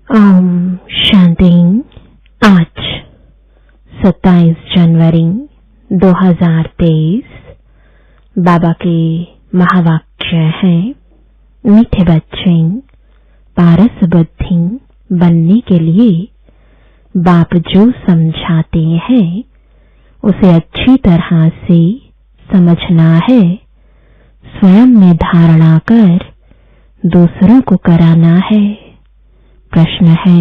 ओम शांति। आज 27 जनवरी 2023 बाबा के महावाक्य हैं, मीठे बच्चे, पारस बुद्धि बनने के लिए बाप जो समझाते हैं उसे अच्छी तरह से समझना है, स्वयं में धारणा कर दूसरों को कराना है। प्रश्न है,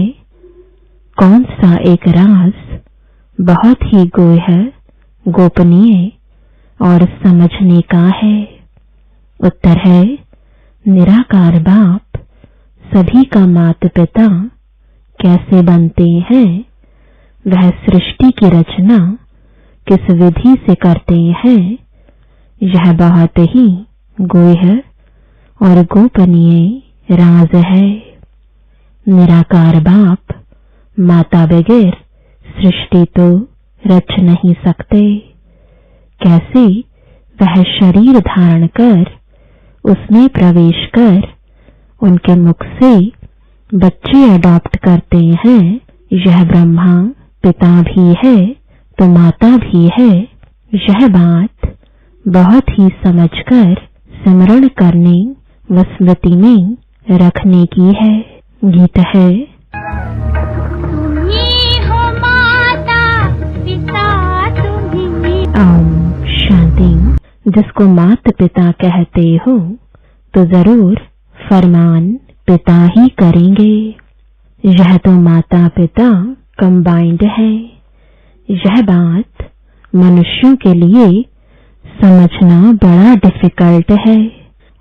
कौन सा एक राज बहुत ही गोह्य, गोपनीय और समझने का है? उत्तर है, निराकार बाप सभी का माता पिता कैसे बनते हैं, वह सृष्टि की रचना किस विधि से करते हैं, यह बहुत ही गोह्य और गोपनीय राज है। निराकार बाप माता बगैर सृष्टि तो रच नहीं सकते। कैसे वह शरीर धारण कर उसमें प्रवेश कर उनके मुख से बच्चे अडॉप्ट करते हैं, यह ब्रह्मा पिता भी है तो माता भी है। यह बात बहुत ही समझकर स्मरण करने व स्मृति में रखने की है। गीत है, तुम्ही हो माता पिता तुम्ही। ओम शांति। जिसको माता पिता कहते हो तो जरूर फरमान पिता ही करेंगे। यह तो माता पिता कंबाइंड है। यह बात मनुष्यों के लिए समझना बड़ा डिफिकल्ट है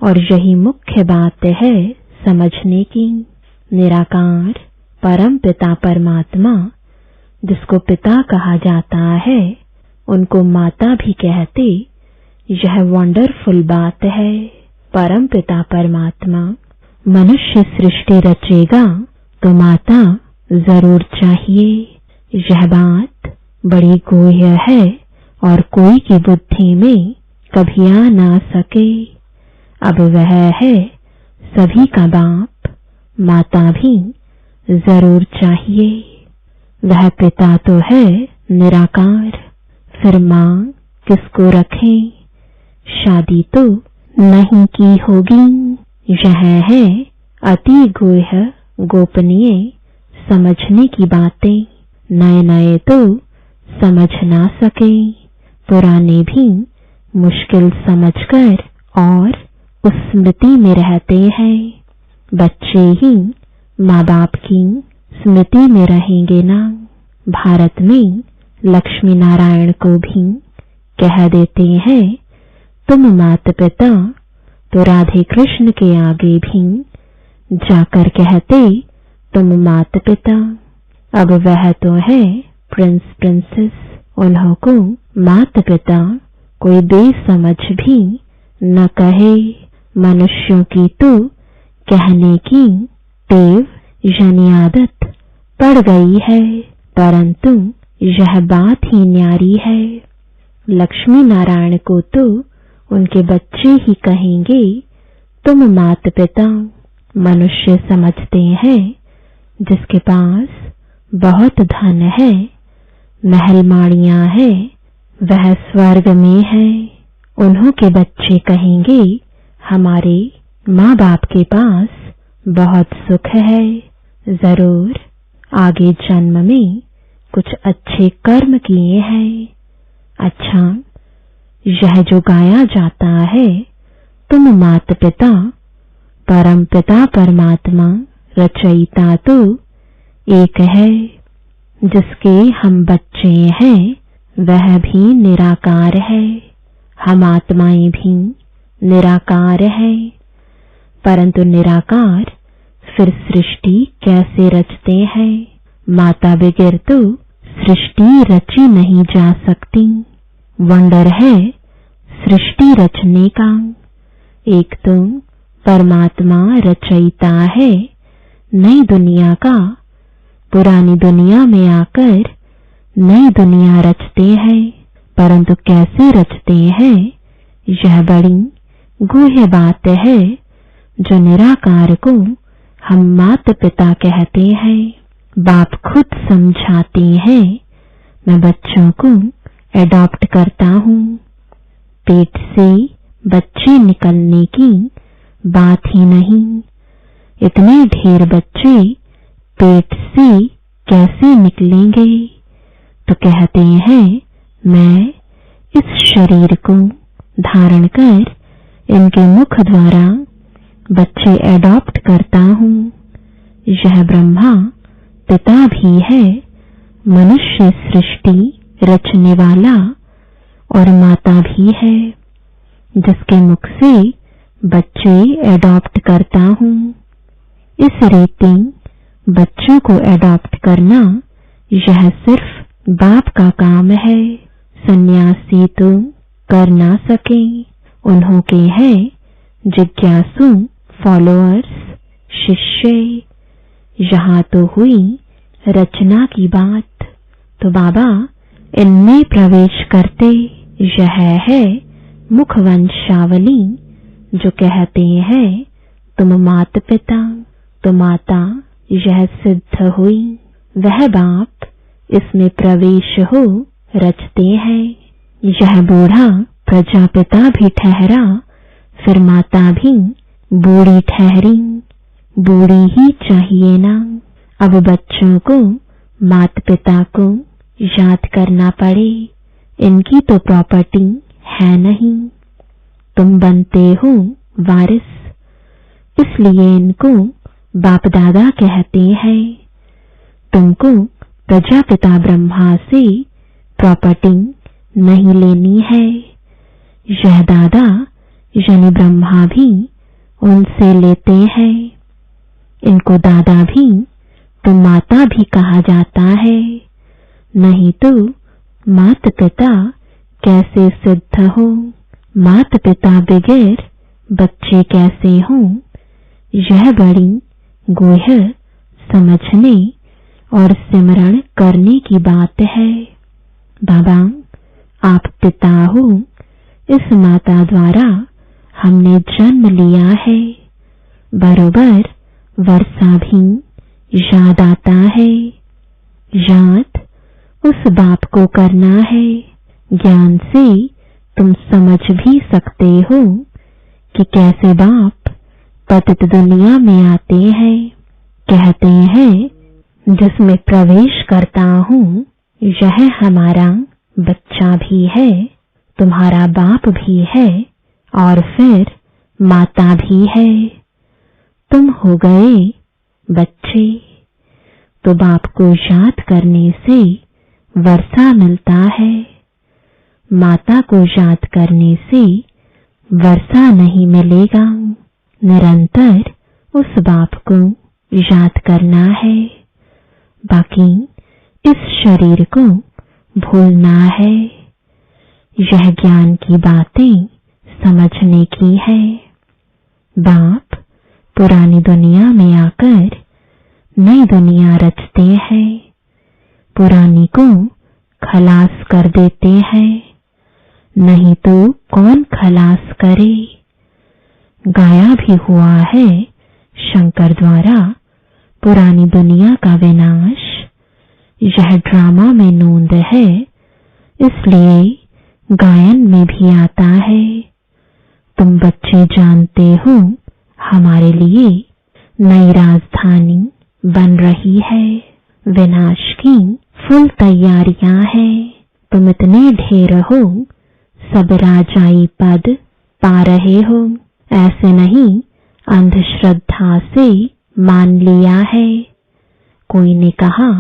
और यही मुख्य बात है समझने की। निराकार परम पिता परमात्मा जिसको पिता कहा जाता है उनको माता भी कहते, यह वंडरफुल बात है। परम पिता परमात्मा मनुष्य सृष्टि रचेगा तो माता जरूर चाहिए। यह बात बड़ी गोह्य है और कोई की बुद्धि में कभी आ ना सके। अब वह है सभी का बाप, माता भी जरूर चाहिए। वह पिता तो है निराकार, फिर मां किसको रखें? शादी तो नहीं की होगी। यह है अति गोह्य गोपनीय समझने की बातें। नए नए तो समझ ना सके, पुराने भी मुश्किल समझकर और उस स्मृति में रहते हैं। बच्चे ही माँ बाप की स्मृति में रहेंगे ना। भारत में लक्ष्मी नारायण को भी कह देते हैं तुम माता पिता, तो राधे कृष्ण के आगे भी जाकर कहते तुम माता पिता। अब वह तो है प्रिंस प्रिंसेस, उन्हों को माता पिता कोई बेसमझ भी न कहे। मनुष्यों की तो कहने की टेव यानी आदत पड़ गई है, परंतु यह बात ही न्यारी है। लक्ष्मी नारायण को तो उनके बच्चे ही कहेंगे तुम माता पिता। मनुष्य समझते हैं जिसके पास बहुत धन है, महल माड़ियां है, वह स्वर्ग में है। उन्हों के बच्चे कहेंगे हमारे माँ बाप के पास बहुत सुख है, जरूर आगे जन्म में कुछ अच्छे कर्म किए हैं। अच्छा, यह जो गाया जाता है तुम माता पिता, परम पिता परमात्मा रचयिता तो एक है। जिसके हम बच्चे हैं वह भी निराकार है, हम आत्माएं भी निराकार है। परंतु निराकार फिर सृष्टि कैसे रचते हैं? माता बगैर तो सृष्टि रची नहीं जा सकती। वंडर है सृष्टि रचने का। एक तो परमात्मा रचयिता है नई दुनिया का, पुरानी दुनिया में आकर नई दुनिया रचते हैं। परंतु कैसे रचते हैं यह बड़ी गुह्य बात है जो निराकार को हम माता पिता कहते हैं, बाप खुद समझाते हैं, मैं बच्चों को एडॉप्ट करता हूँ। पेट से बच्चे निकलने की बात ही नहीं, इतने ढेर बच्चे पेट से कैसे निकलेंगे? तो कहते हैं, मैं इस शरीर को धारण कर इनके मुख द्वारा बच्चे एडॉप्ट करता हूँ। यह ब्रह्मा पिता भी है, मनुष्य सृष्टि रचने वाला, और माता भी है, जिसके मुख से बच्चे एडॉप्ट करता हूँ। इस रीति बच्चों को एडॉप्ट करना यह सिर्फ बाप का काम है। सन्यासी तो कर ना सके, उन्हों के हैं जिज्ञासु फॉलोअर्स, शिष्य। यहाँ तो हुई रचना की बात, तो बाबा इनमें प्रवेश करते। यह है मुखवंशावली, जो कहते हैं, तुम माता पिता, तो माता यह सिद्ध हुई। वह बाप इसमें प्रवेश हो रचते हैं। यह बूढ़ा प्रजापिता भी ठहरा, फिर माता भी बूढ़ी ठहरी। बूढ़ी ही चाहिए ना। अब बच्चों को माता पिता को याद करना पड़े, इनकी तो प्रॉपर्टी है नहीं। तुम बनते हो वारिस, इसलिए इनको बाप दादा कहते हैं। तुमको प्रजापिता ब्रह्मा से प्रॉपर्टी नहीं लेनी है। यह दादा यानी ब्रह्मा भी उनसे लेते हैं। इनको दादा भी तो माता भी कहा जाता है, नहीं तो माता पिता कैसे सिद्ध हो? माता पिता बगैर बच्चे कैसे हों? यह बड़ी गूढ़ समझने और सिमरण करने की बात है। बाबा आप पिता हो, इस माता द्वारा हमने जन्म लिया है। बरोबर वर्षा भी याद आता है। याद उस बाप को करना है। ज्ञान से तुम समझ भी सकते हो कि कैसे बाप पतित दुनिया में आते हैं। कहते हैं, जिसमें प्रवेश करता हूँ यह हमारा बच्चा भी है, तुम्हारा बाप भी है, और फिर माता भी है। तुम हो गए बच्चे, तो बाप को याद करने से वर्षा मिलता है। माता को याद करने से वर्षा नहीं मिलेगा। निरंतर उस बाप को याद करना है। बाकी इस शरीर को भूलना है। यह ज्ञान की बातें समझने की है। बाप पुरानी दुनिया में आकर नई दुनिया रचते हैं। पुरानी को खलास कर देते हैं, नहीं तो कौन खलास करे? गाया भी हुआ है शंकर द्वारा पुरानी दुनिया का विनाश। यह ड्रामा में नोंद है, इसलिए गायन में भी आता है। तुम बच्चे जानते हो, हमारे लिए नई राजधानी बन रही है। विनाश की फुल तैयारियां हैं। तुम इतने ढेर हो, सब राजाई पद पा रहे हो। ऐसे नहीं अंधश्रद्धा से मान लिया है। कोई ने कहा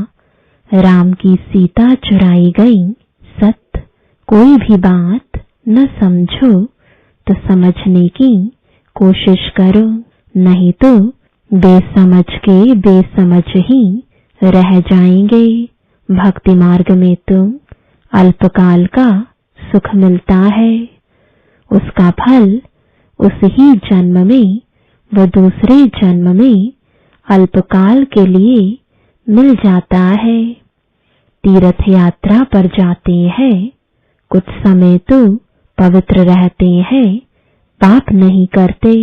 राम की सीता चुराई गई, सत्य। कोई भी बात न समझो तो समझने की कोशिश करो, नहीं तो बेसमझ के बेसमझ ही रह जाएंगे। भक्ति मार्ग में तो अल्पकाल का सुख मिलता है, उसका फल उस ही जन्म में व दूसरे जन्म में अल्पकाल के लिए मिल जाता है। तीर्थ यात्रा पर जाते हैं, कुछ समय तो पवित्र रहते हैं, पाप नहीं करते।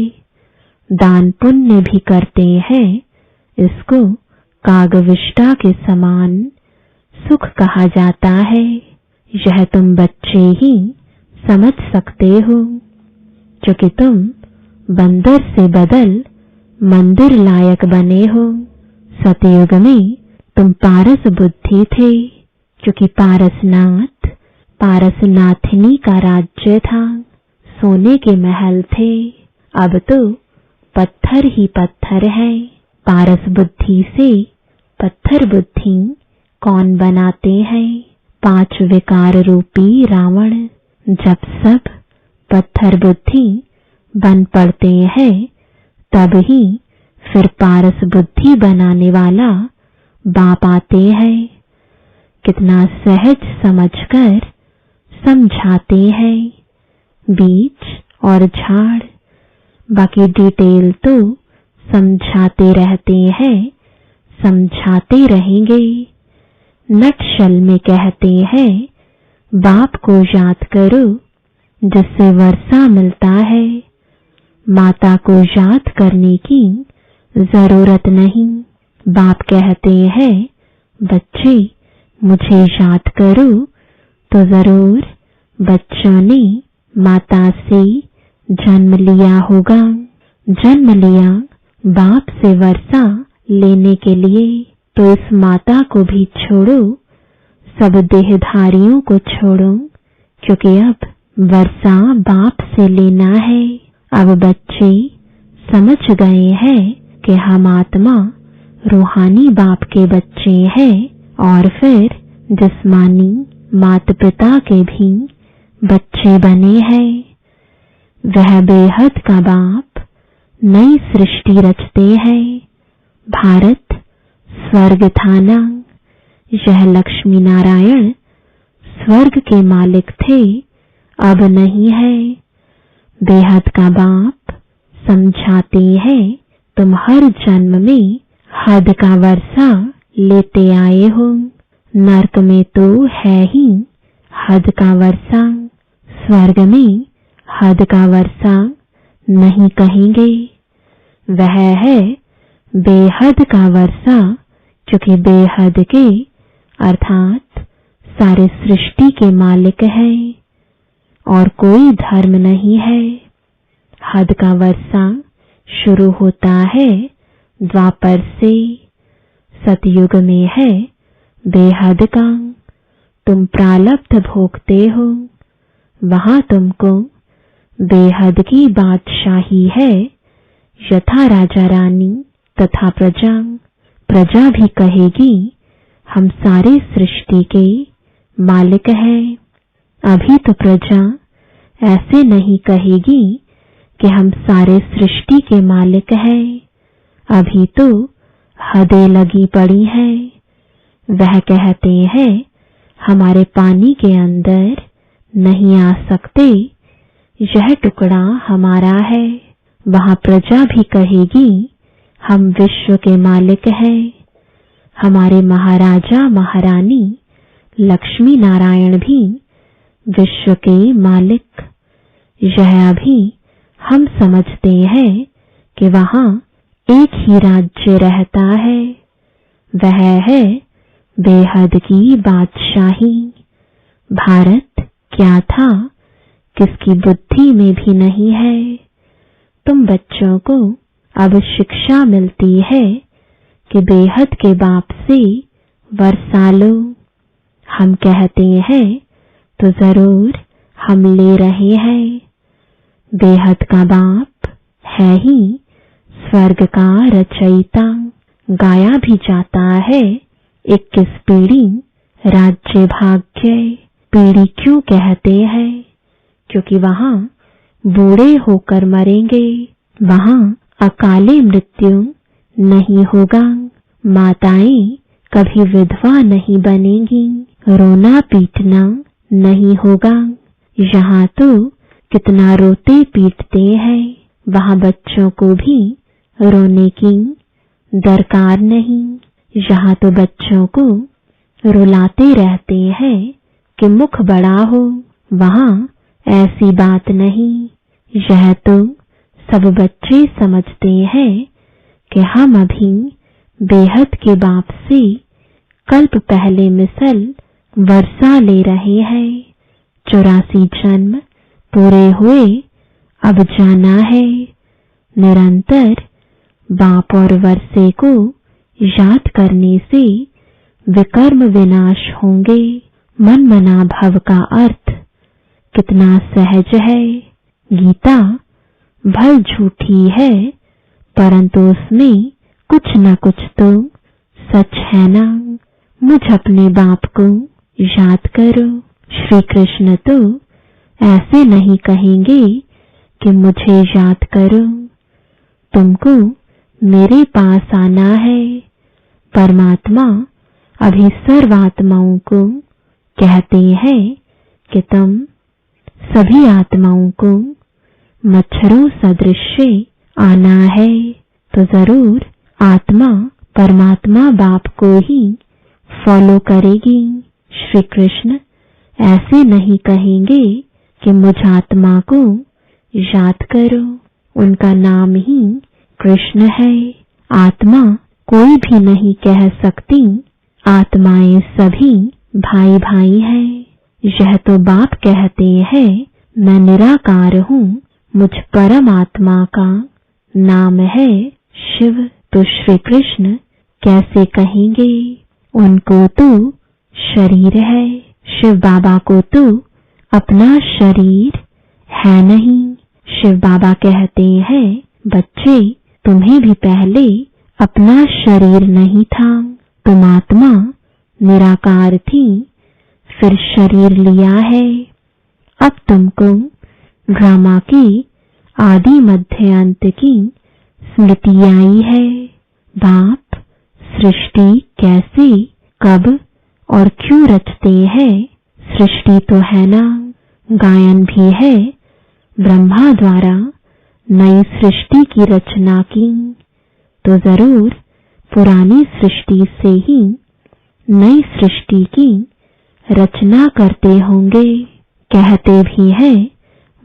दान पुण्य भी करते हैं, इसको कागविष्टा के समान सुख कहा जाता है। यह तुम बच्चे ही समझ सकते हो, क्योंकि तुम बंदर से बदल मंदिर लायक बने हो। सतयुग में तुम पारस बुद्धि थे, क्योंकि पारसनाथिनी का राज्य था, सोने के महल थे। अब तो पत्थर ही पत्थर है। पारस बुद्धि से पत्थर बुद्धि कौन बनाते हैं? 5 विकार रूपी रावण। जब सब पत्थर बुद्धि बन पड़ते हैं, तब ही फिर पारस बुद्धि बनाने वाला बाप आते हैं। कितना सहज समझकर समझाते हैं, बीज और झाड़। बाकी डिटेल तो समझाते रहते हैं, समझाते रहेंगे। नटशल में कहते हैं, बाप को याद करो जिससे वर्षा मिलता है। माता को याद करने की जरूरत नहीं। बाप कहते हैं, बच्चे मुझे याद करो, तो जरूर बच्चों ने माता से जन्म लिया होगा। जन्म लिया बाप से वर्षा लेने के लिए। तो इस माता को भी छोड़ो, सब देहधारियों को छोड़ो, क्योंकि अब वर्षा बाप से लेना है। अब बच्चे समझ गए हैं कि हम आत्मा रूहानी बाप के बच्चे हैं, और फिर जिस्मानी माता पिता के भी बच्चे बने हैं। वह बेहद का बाप नई सृष्टि रचते हैं। भारत स्वर्ग था ना। यह लक्ष्मी नारायण स्वर्ग के मालिक थे, अब नहीं है। बेहद का बाप समझाते हैं, तुम हर जन्म में हद का वर्षा लेते आए हो। नरक में तो है ही हद का वर्षा, स्वर्ग में हद का वर्षा नहीं कहेंगे। वह है बेहद का वर्षा, क्योंकि बेहद के अर्थात सारे सृष्टि के मालिक है, और कोई धर्म नहीं है। हद का वर्षा शुरू होता है द्वापर से। सतयुग में है बेहद का। तुम प्रारब्ध भोगते हो, वहां तुमको बेहद की बादशाही है। यथा राजा रानी तथा प्रजा। प्रजा भी कहेगी, हम सारे सृष्टि के मालिक हैं। अभी तो प्रजा ऐसे नहीं कहेगी कि हम सारे सृष्टि के मालिक हैं। अभी तो हदें लगी पड़ी हैं। वह कहते हैं, हमारे पानी के अंदर नहीं आ सकते, यह टुकड़ा हमारा है। वहां प्रजा भी कहेगी, हम विश्व के मालिक हैं। हमारे महाराजा महारानी लक्ष्मी नारायण भी विश्व के मालिक। यह अभी हम समझते हैं कि वहां एक ही राज्य रहता है, वह है बेहद की बादशाही। भारत क्या था, किसकी बुद्धि में भी नहीं है। तुम बच्चों को अब शिक्षा मिलती है कि बेहद के बाप से वर्षा लो। हम कहते हैं तो जरूर हम ले रहे हैं। बेहद का बाप है ही स्वर्ग का रचयिता। गाया भी जाता है 21 पीढ़ी राज्य भाग्य। पीढ़ी क्यों कहते हैं? क्योंकि वहां बूढ़े होकर मरेंगे, वहां अकाले मृत्यु नहीं होगा। माताएं कभी विधवा नहीं बनेंगी, रोना पीटना नहीं होगा। यहाँ तो कितना रोते पीटते हैं, वहां बच्चों को भी रोने की दरकार नहीं। यहाँ तो बच्चों को रुलाते रहते हैं कि मुख बड़ा हो, वहां ऐसी बात नहीं। यह तो सब बच्चे समझते हैं कि हम अभी बेहद के बाप से कल्प पहले मिसल वर्षा ले रहे हैं। 84 जन्म पूरे हुए, अब जाना है। निरंतर बाप और वर्षे को याद करने से विकर्म विनाश होंगे। मन मना भव का अर्थ कितना सहज है। गीता भल झूठी है, परंतु उसमें कुछ न कुछ तो सच है ना। मुझ अपने बाप को याद करो। श्री कृष्ण तो ऐसे नहीं कहेंगे कि मुझे याद करो, तुमको मेरे पास आना है। परमात्मा अभी सर्वात्माओं को कहते हैं कि तुम सभी आत्माओं को मच्छरों सदृश आना है। तो जरूर आत्मा परमात्मा बाप को ही फॉलो करेगी। श्री कृष्ण ऐसे नहीं कहेंगे कि मुझ आत्मा को याद करो, उनका नाम ही कृष्ण है। आत्मा कोई भी नहीं कह सकती आत्माएं सभी भाई भाई हैं। यह तो बाप कहते हैं मैं निराकार हूँ, मुझ परमात्मा का नाम है शिव। तो श्री कृष्ण कैसे कहेंगे? उनको तो शरीर है, शिव बाबा को तो अपना शरीर है नहीं। शिव बाबा कहते हैं बच्चे तुम्हें भी पहले अपना शरीर नहीं था, तुम आत्मा निराकार थी, फिर शरीर लिया है। अब तुमको ड्रामा की आदि मध्य अंत की स्मृति आई है। बाप सृष्टि कैसे, कब और क्यों रचते हैं? सृष्टि तो है ना, गायन भी है। ब्रह्मा द्वारा नई सृष्टि की रचना की, तो जरूर पुरानी सृष्टि से ही नई सृष्टि की रचना करते होंगे। कहते भी हैं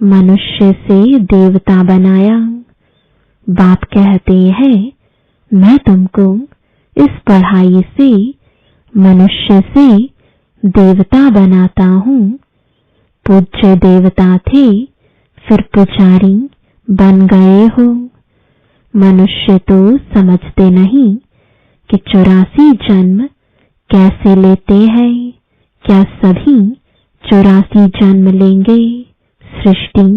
मनुष्य से देवता बनाया। बाप कहते हैं मैं तुमको इस पढ़ाई से मनुष्य से देवता बनाता हूँ। पूज्य देवता थे, फिर पुजारी बन गए हो। मनुष्य तो समझते नहीं कि 84 जन्म कैसे लेते हैं। क्या सभी 84 जन्म लेंगे? सृष्टि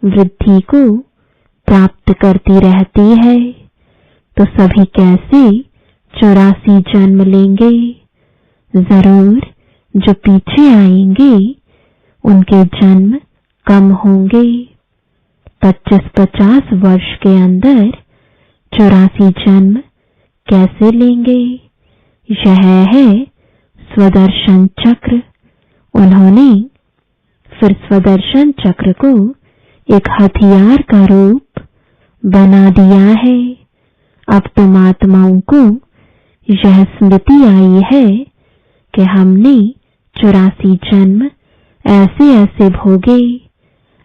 वृद्धि को प्राप्त करती रहती है, तो सभी कैसे 84 जन्म लेंगे? जरूर जो पीछे आएंगे उनके जन्म कम होंगे। 25-50 वर्ष के अंदर 84 जन्म कैसे लेंगे? यह है स्वदर्शन चक्र। उन्होंने फिर स्वदर्शन चक्र को एक हथियार का रूप बना दिया है। अब तुम आत्माओं को यह स्मृति आई है कि हमने 84 जन्म ऐसे ऐसे भोगे।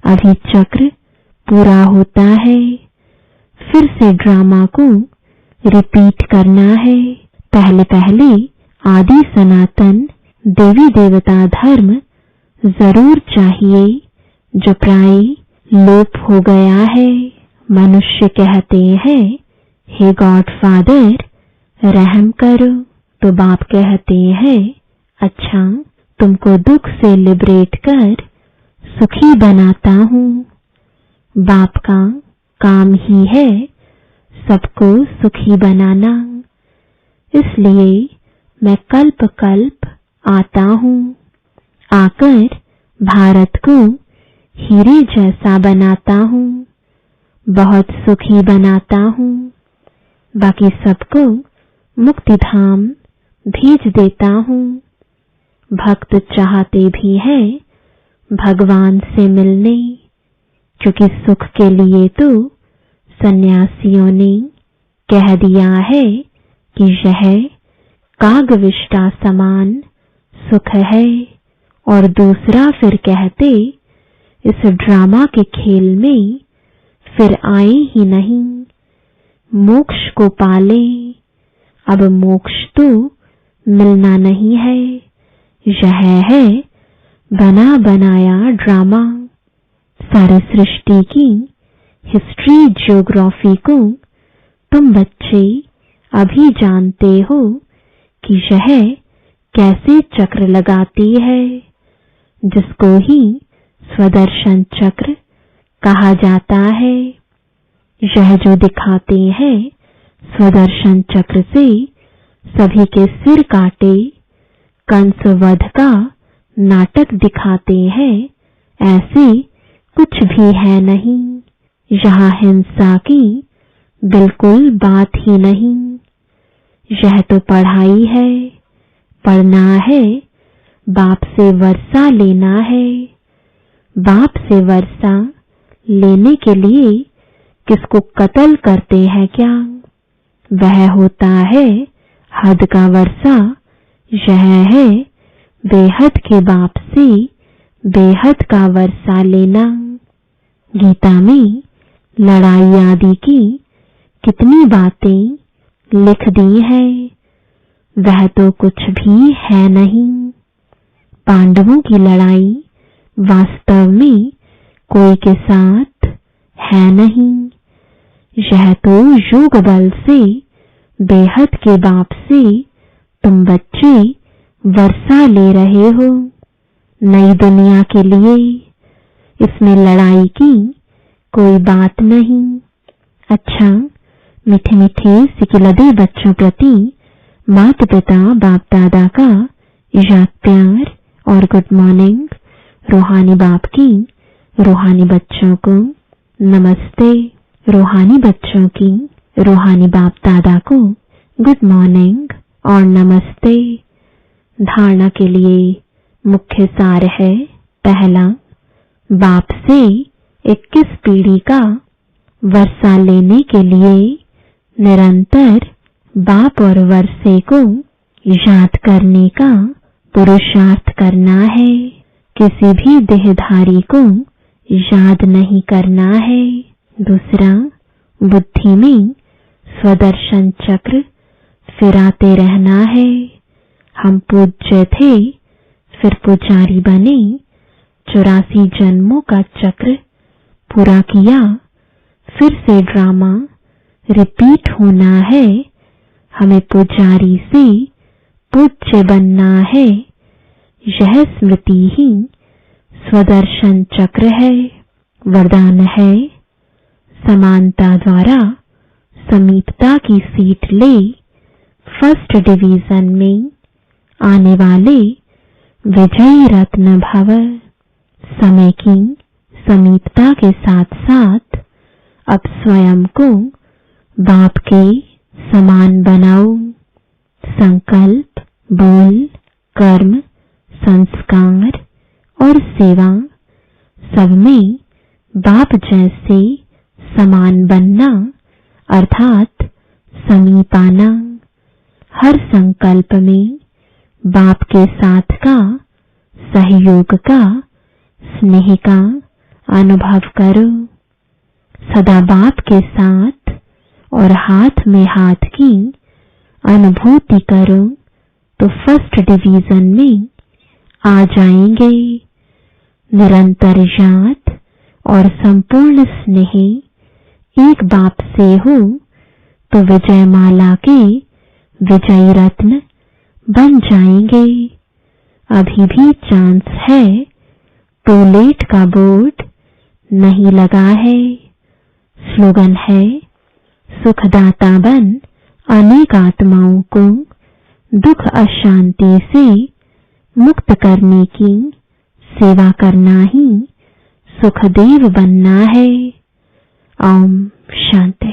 अभी चक्र पूरा होता है, फिर से ड्रामा को रिपीट करना है। पहले पहले आदि सनातन देवी देवता धर्म जरूर चाहिए, जो प्राय लोप हो गया है। मनुष्य कहते हैं हे गॉड फादर रहम करो, तो बाप कहते हैं अच्छा तुमको दुख से लिबरेट कर सुखी बनाता हूँ। बाप का काम ही है सबको सुखी बनाना, इसलिए मैं कल्प कल्प आता हूँ। आकर भारत को हीरे जैसा बनाता हूँ, बहुत सुखी बनाता हूँ। बाकी सबको मुक्ति धाम भेज देता हूँ। भक्त चाहते भी हैं भगवान से मिलने, क्योंकि सुख के लिए तो सन्यासियों ने कह दिया है कि यह कागविष्टा समान सुख है। और दूसरा फिर कहते इस ड्रामा के खेल में फिर आए ही नहीं, मोक्ष को पाले। अब मोक्ष तो मिलना नहीं है, यह है बना बनाया ड्रामा। सारी सृष्टि की हिस्ट्री ज्योग्राफी को तुम बच्चे अभी जानते हो कि यह कैसे चक्र लगाती है, जिसको ही स्वदर्शन चक्र कहा जाता है। यह जो दिखाते हैं स्वदर्शन चक्र से सभी के सिर काटे कंस वध का नाटक दिखाते हैं, ऐसे कुछ भी है नहीं। यहाँ हिंसा की बिल्कुल बात ही नहीं। यह तो पढ़ाई है, पढ़ना है, बाप से वर्षा लेना है। बाप से वर्षा लेने के लिए किसको कत्ल करते हैं क्या? वह होता है हद का वर्षा। यह है बेहद के बाप से बेहद का वर्षा लेना। गीता में लड़ाई आदि की कितनी बातें लिख दी है, वह तो कुछ भी है नहीं। पांडवों की लड़ाई वास्तव में कोई के साथ है नहीं। यह तो योग बल से बेहद के बाप से तुम बच्चे वर्षा ले रहे हो नई दुनिया के लिए। इसमें लड़ाई की कोई बात नहीं। अच्छा, मीठे मीठे सिकिलदे बच्चों प्रति माता पिता बाप दादा का याद प्यार और गुड मॉर्निंग। रूहानी बाप की रूहानी बच्चों को नमस्ते। रूहानी बच्चों की रूहानी बाप दादा को गुड मॉर्निंग और नमस्ते। धारणा के लिए मुख्य सार है, पहला, बाप से 21 पीढ़ी का वर्षा लेने के लिए निरंतर बाप और वर्षे को याद करने का पुरुषार्थ करना है। किसी भी देहधारी को याद नहीं करना है। दूसरा, बुद्धि में स्वदर्शन चक्र फिराते रहना है। हम पूज्य थे, फिर पुजारी बने, 84 जन्मों का चक्र पूरा किया, फिर से ड्रामा रिपीट होना है। हमें पुजारी से पूज्य बनना है। यह स्मृति ही स्वदर्शन चक्र है। वरदान है, समानता द्वारा समीपता की सीट ले। फर्स्ट डिवीजन में आने वाले विजयी रत्न भव। समय की समीपता के साथ साथ अब स्वयं को बाप के समान बनाओ। संकल्प, बोल, कर्म, संस्कार और सेवा सब में बाप जैसे समान बनना अर्थात समीप आना। हर संकल्प में बाप के साथ का सहयोग का स्नेह का अनुभव करो। सदा बाप के साथ और हाथ में हाथ की अनुभूति करो तो फर्स्ट डिवीजन में आ जाएंगे। निरंतर याद और संपूर्ण स्नेह एक बाप से हो तो विजय माला के विजयी रत्न बन जाएंगे। अभी भी चांस है, टूलेट का बोर्ड नहीं लगा है। स्लोगन है, सुखदाता बन अनेक आत्माओं को दुख अशांति से मुक्त करने की सेवा करना ही सुखदेव बनना है। ओम शांति।